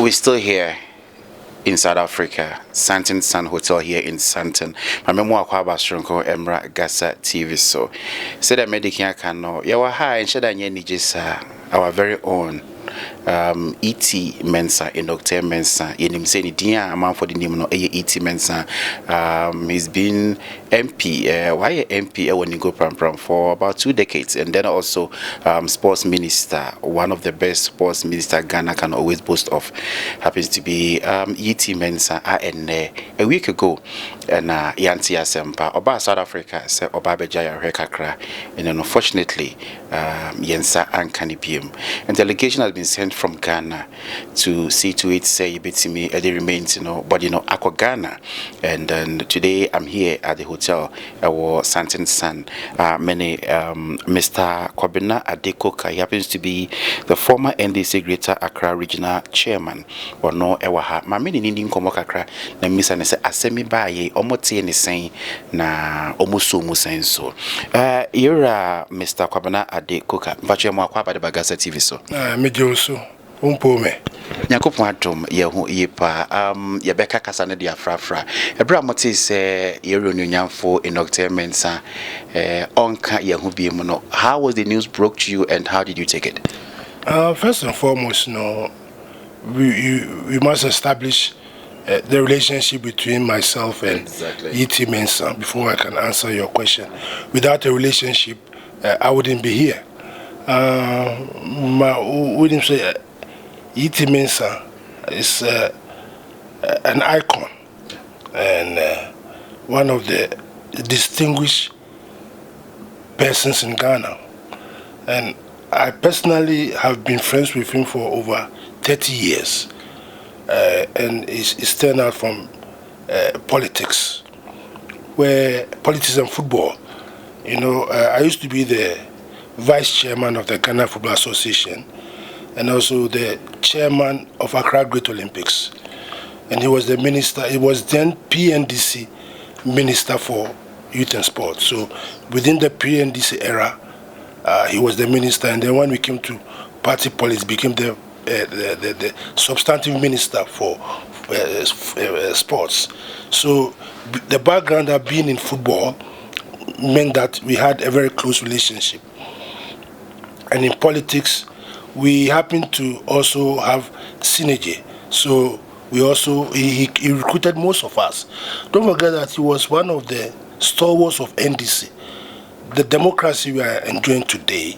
We're still here in South Africa, Santon Sun Hotel here in Santon. My memoir Kwabena Ghasa TV. So, said that medical can know. You were high and shed our very own M3M0RIAL in Dr. Mensah. In him saying, "Dear, a man for the name of M3M0RIAL." He's been MP. Why MP when you go pram for about 2 decades, and then also sports minister. One of the best sports minister Ghana can always boast of happens to be M3M0RIAL. And a week ago, and Yanti Asempa Oba South Africa said Oba Bejaya Rekakra, and then unfortunately, Yensa and Kanipim. And delegation has been sent from Ghana to see to it, say, me, it remains, but Aqua Ghana. And then today I'm here at the hotel, Santon Sun. Mr. Kwabena Adekoka, he happens to be the former NDC Greater Accra Regional Chairman, or no Ewaha. Mamini Nindin Komokakra, na Misa Nese Asemi Baye, Omoti and saying, na Omusu Musenso. You're Mr. Kwabena Adekoka, but you're more Kwaba de Bagasa TV. So, Mejoso, Umpome. Yakopuatum, Yahu Yepa, Yabeka Casana dia Frafra. Ebra Motis, Yerunian for in Dr. Mensah, Onka Yahubi Mono. How was the news broke to you and how did you take it? First and foremost, we must establish the relationship between myself and M3M0RIAL before I can answer your question. Without a relationship, I wouldn't be here. Wouldn't say M3M0RIAL is an icon and one of the distinguished persons in Ghana. And I personally have been friends with him for over 30 years. And it's turned out from politics, where politics and football. I used to be the vice chairman of the Ghana Football Association and also the chairman of Accra Great Olympics. And he was the minister, he was then PNDC Minister for Youth and Sport. So within the PNDC era, he was the minister, and then when we came to party politics, became the substantive minister for sports. So the background of being in football meant that we had a very close relationship. And in politics, we happened to also have synergy. So we also, he recruited most of us. Don't forget that he was one of the stalwarts of NDC. The democracy we are enjoying today,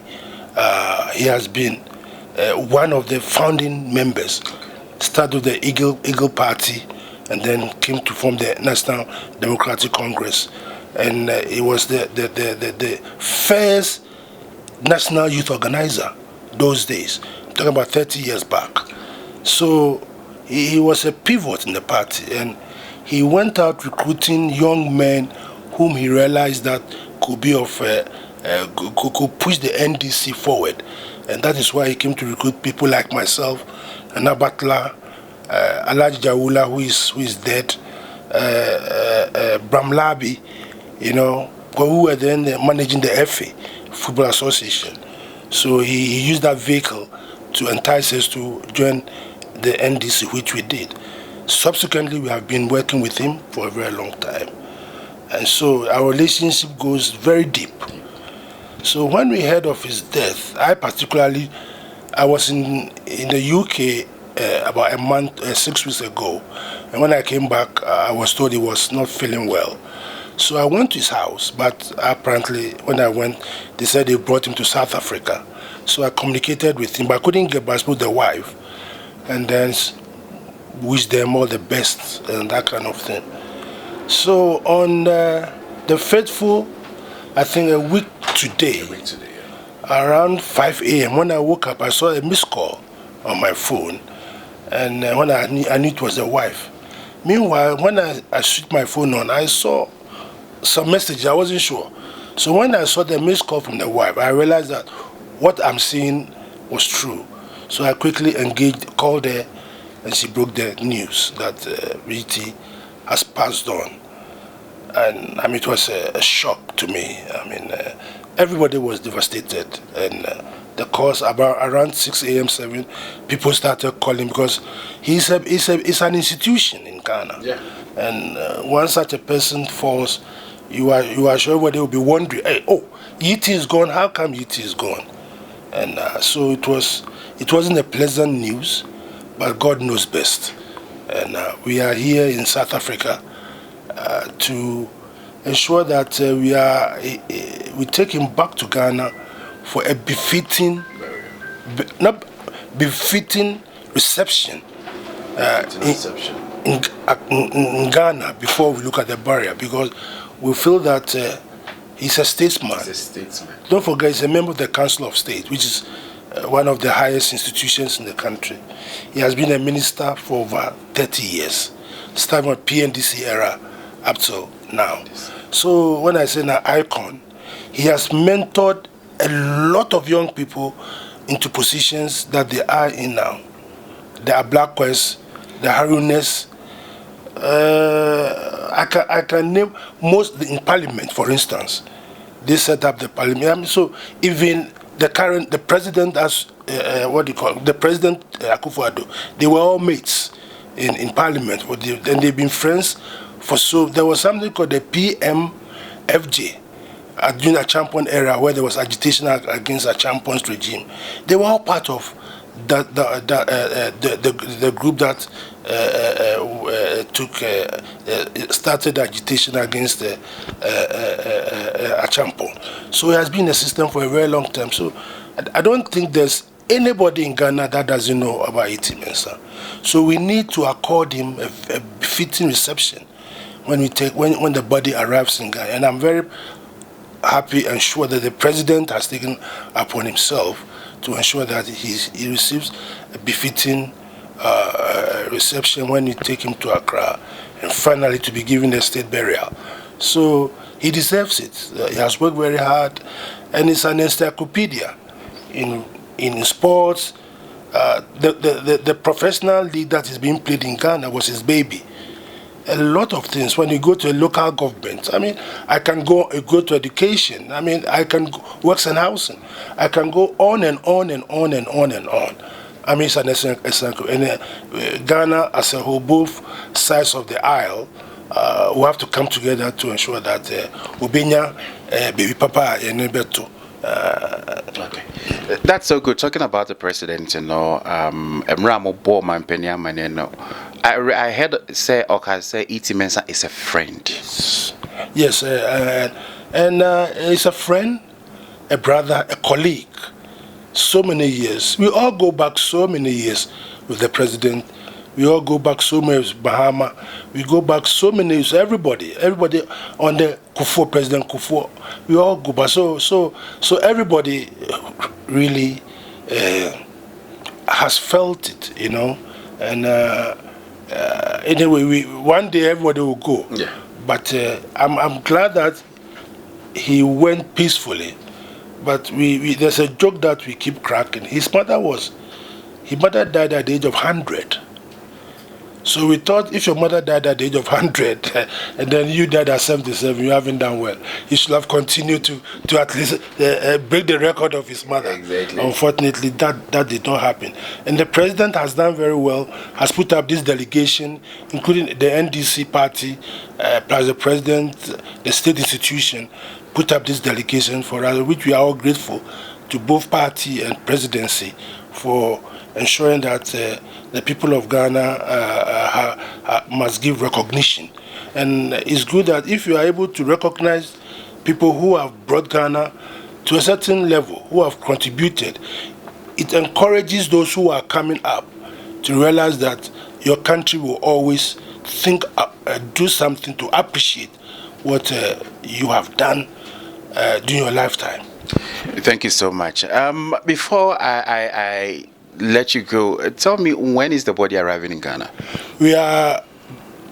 he has been one of the founding members. Started with the Eagle Party and then came to form the National Democratic Congress. And he was the first national youth organizer those days. I'm talking about 30 years back. So he was a pivot in the party, and he went out recruiting young men whom he realized that could be of could push the NDC forward. And that is why he came to recruit people like myself, Anna Butler, Alaji Jawula, who is dead, Bram Labi, who were then managing the FA, Football Association. So he used that vehicle to entice us to join the NDC, which we did. Subsequently, we have been working with him for a very long time. And so our relationship goes very deep. So when we heard of his death, I was in the UK about a month, 6 weeks ago. And when I came back, I was told he was not feeling well. So I went to his house, but apparently when I went, they said they brought him to South Africa. So I communicated with him, but I couldn't get back to the wife. And then wished them all the best and that kind of thing. So on the fateful, I think a week today, around 5 a.m., when I woke up, I saw a missed call on my phone. And when I knew it was the wife. Meanwhile, when I switched my phone on, I saw some message. I wasn't sure. So when I saw the missed call from the wife, I realized that what I'm seeing was true. So I quickly called her, and she broke the news that Riti has passed on. And it was a shock to me. Everybody was devastated, and the course about around 6 a.m. 7, people started calling because it's an institution in Ghana. Yeah. And once such a person falls, you are sure everybody will be wondering, hey, oh, ET is gone. How come ET is gone? And so it wasn't a pleasant news, but God knows best. And we are here in South Africa to ensure that we take him back to Ghana for a befitting reception in Ghana before we look at the barrier, because we feel that he's a statesman. He's a statesman. Don't forget, he's a member of the Council of State, which is one of the highest institutions in the country. He has been a minister for over 30 years, starting with PNDC era up till now. So when I say an icon, he has mentored a lot of young people into positions that they are in now. There are Blackwest, the Harunes. I can name most in Parliament, for instance. They set up the Parliament. I mean, so even the president, as the president Akufo-Addo, they were all mates in Parliament, and they've been friends for so. There was something called the PMFJ during the Champon era, where there was agitation against a Champon's regime. They were all part of the group that started agitation against Achampon. So it has been a system for a very long time. So I don't think there's anybody in Ghana that doesn't know about E.T. Mensah. So we need to accord him a befitting reception when the body arrives in Ghana. And I'm very happy and sure that the president has taken upon himself to ensure that he receives a befitting reception when we take him to Accra, and finally to be given a state burial. So he deserves it. He has worked very hard, and it's an encyclopedia in sports. The professional league that is being played in Ghana was his baby. A lot of things. When you go to a local government, I mean, I can go to education. I mean, I can works in housing. I can go on and on and on and on and on. I mean, it's an example. And Ghana as a whole, both sides of the aisle, will have to come together to ensure that Ubenya, baby papa, and Beto. Okay. That's so good. Talking about the president, M3M0RIAL, I heard say E.T. Mensah is a friend. Yes, and he's a friend, a brother, a colleague. So many years. We all go back so many years with the president. We all go back so many years, Bahama. We go back so many years. Everybody on the Kufuor, President Kufuor. We all go back. So everybody really has felt it, And anyway, one day everybody will go. Yeah. But I'm glad that he went peacefully. But there's a joke that we keep cracking. His mother died at the age of 100. So we thought if your mother died at the age of 100 and then you died at 77, you haven't done well. You should have continued to at least break the record of his mother. Exactly. Unfortunately, that did not happen. And the president has done very well, has put up this delegation, including the NDC party, plus the president, the state institution, put up this delegation for us, which we are all grateful to both party and presidency for ensuring that the people of Ghana must give recognition. And it's good that if you are able to recognize people who have brought Ghana to a certain level, who have contributed, it encourages those who are coming up to realize that your country will always think do something to appreciate what you have done during your lifetime. Thank you so much. Before I let you go, tell me, when is the body arriving in Ghana? We are,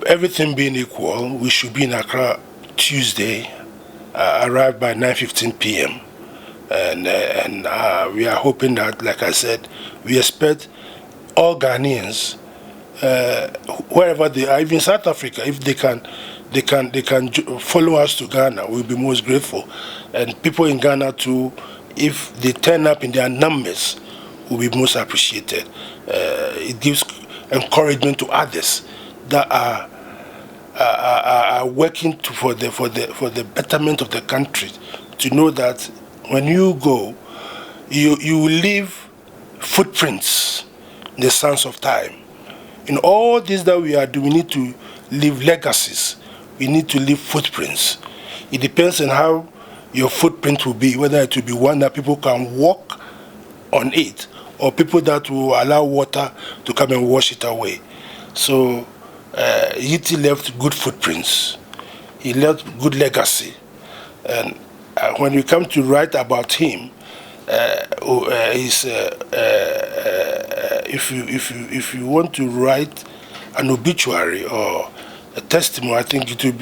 everything being equal, we should be in Accra Tuesday, arrive by 9:15 p.m. And we are hoping that, like I said, we expect all Ghanaians, wherever they are, even South Africa, if they can follow us to Ghana, we'll be most grateful. And people in Ghana too, if they turn up in their numbers, will be most appreciated. It gives encouragement to others that are working for the betterment of the country, to know that when you go, you will leave footprints in the sands of time. In all this that we are doing, we need to leave legacies. We need to leave footprints. It depends on how your footprint will be, whether it will be one that people can walk on it, or people that will allow water to come and wash it away. So Yiti left good footprints. He left good legacy. And when we come to write about him, if you want to write an obituary or a testimony, I think it will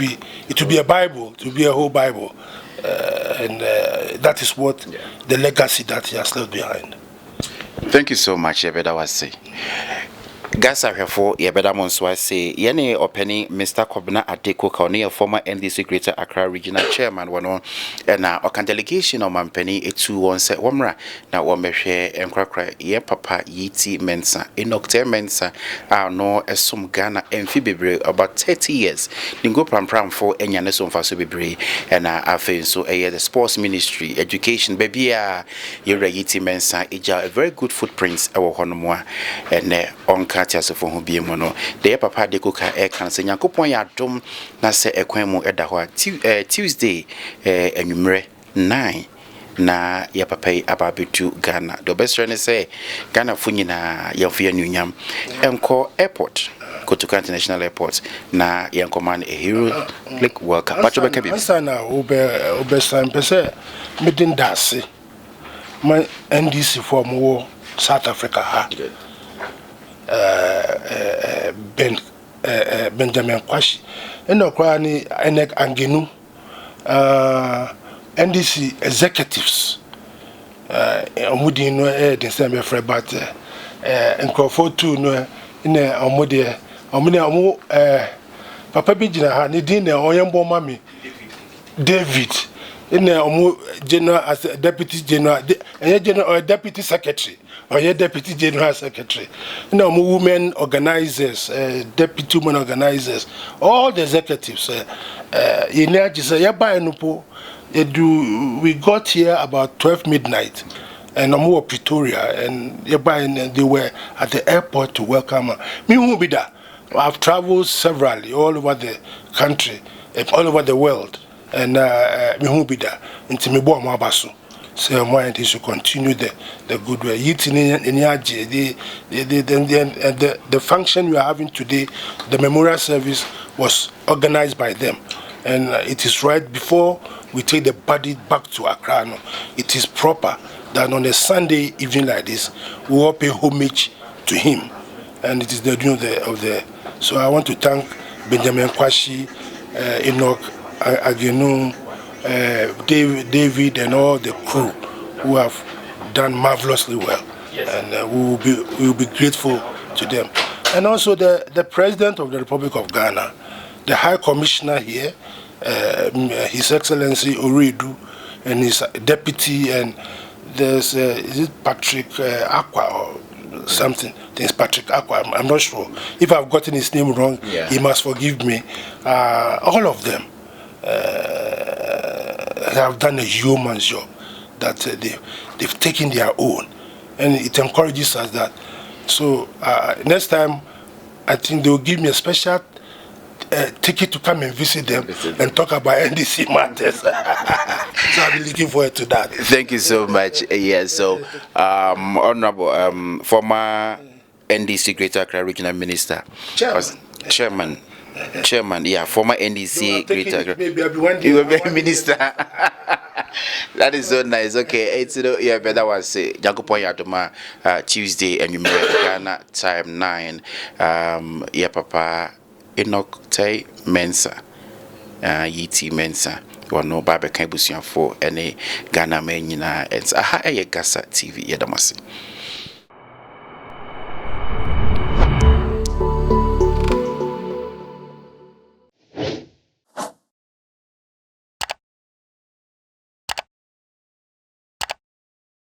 be a Bible, it will be a whole Bible, and that is what the legacy that he has left behind. Thank you so much, Yebeda Wase. Ghasa Hefo, Yebeda Monswase, Yene Openi, Mr. Kwabena Adeko Kauni, a former NDC Greater Accra Regional Chairman, one on, and a delegation of Mampeni, a 2-1 set Womra, now one share and crack, ye papa, Yiti Mensa, in October Mensa, our no Esum Ghana, and Phoebe about 30 years. Ningo Pram for Enyaneson Fasubibre, and I feel so the sports ministry, education, baby, you're Yiti Mensa, a very good footprints, our Honomoa, and on for who be mono. The papa de coca air cancer, Yankopon ya dom, na se equemo edahwa, Tuesday, numere 9. Na ya papa ababitu Ghana. The best friend say Ghana Funina Yafia Nuyam, Enko Airport, Kotuka International Airport, na Yankoman a hero, like welcome. But you can be Sana Ober San Pese, Midin Dasi, my NDC for more South Africa. Benjamin Kwashi, and Okrani Enek Angenu, NDC executives, Omudi no December Frebate, and Crawford too, no, in a Omudia, Omina, Papa Bijina, Nidina, Oyambo Mami, David, in a general as a deputy general, and general or deputy secretary. Or your deputy general secretary, women organizers, deputy women organizers, all the executives. We got here about 12 midnight, and more Pretoria, and they were at the airport to welcome her. Me who be that? I've traveled severally all over the country, all over the world, and me who be that? Into me bo amabaso. So my idea to continue the good way. The function we are having today, the memorial service was organized by them, and it is right before we take the body back to Accra. It is proper that on a Sunday evening like this, we all pay homage to him, and it is the doing of the. So I want to thank Benjamin Kwashi, Enoch Agenu, David and all the crew who have done marvelously well. Yes. And we will be grateful to them. And also the President of the Republic of Ghana, the High Commissioner here, His Excellency Oridu, and his deputy, and there's is it Patrick Aqua or something? There's Patrick Aqua, I'm not sure. If I've gotten his name wrong, he must forgive me. All of them have done a yeoman's job, that they've taken their own, and it encourages us that. So next time, I think they will give me a special ticket to come and visit them and talk about NDC matters. So I'll be looking forward to that. Thank you so much. Yes, so Honorable former NDC Greater Accra Regional Minister, Chairman, former NDC Greater. Maybe I'll be one day. You were very minister. That is so nice. Okay, it's better was say Jakopon Yatoma Tuesday and you Ghana time 9. Papa Enoch Mensa, Yiti Mensa. Wano Baba Kambusian for any Ghana men, and Ghasa TV. Yadamasi.